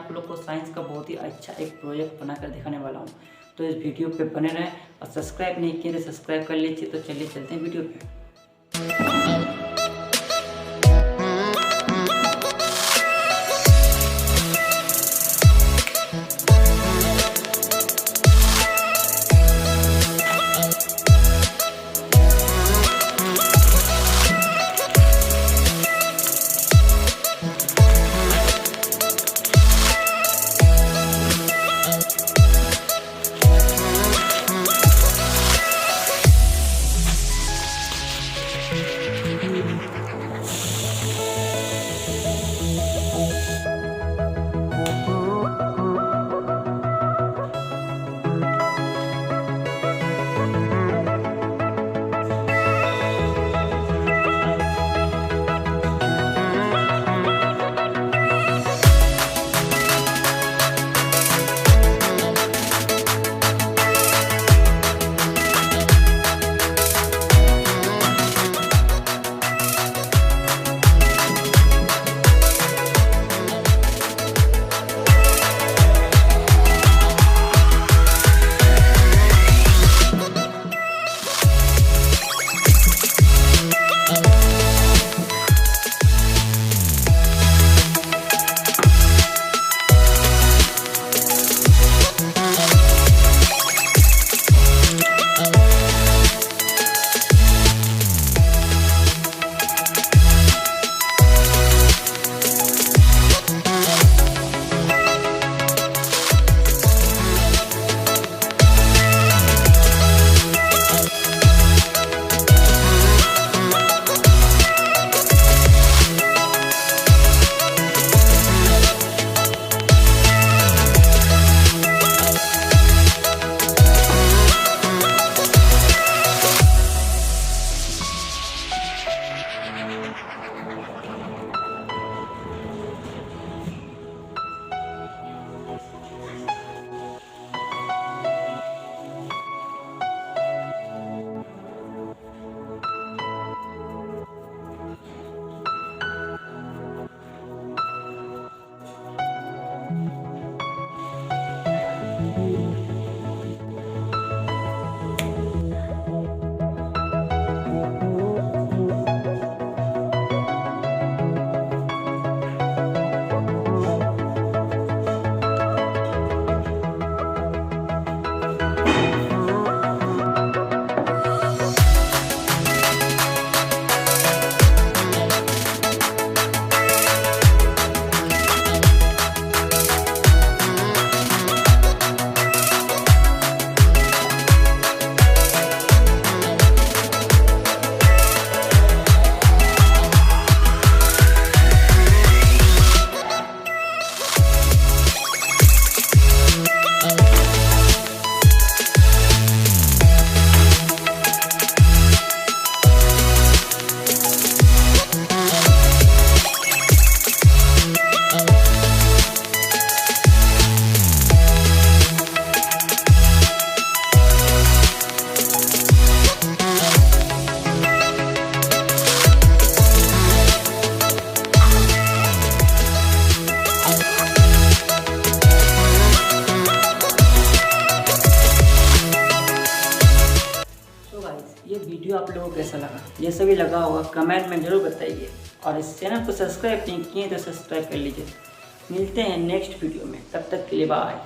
आप लोग को साइंस का बहुत ही अच्छा एक प्रोजेक्ट बनाकर दिखाने वाला हूँ। तो इस वीडियो पे बने रहें और सब्सक्राइब नहीं किए तो सब्सक्राइब कर लीजिए। तो चलिए चलते हैं वीडियो पे। ये वीडियो आप लोगों को कैसा लगा, जैसा भी लगा होगा कमेंट में ज़रूर बताइए। और इस चैनल को सब्सक्राइब नहीं किए तो सब्सक्राइब कर लीजिए। मिलते हैं नेक्स्ट वीडियो में, तब तक के लिए बाय।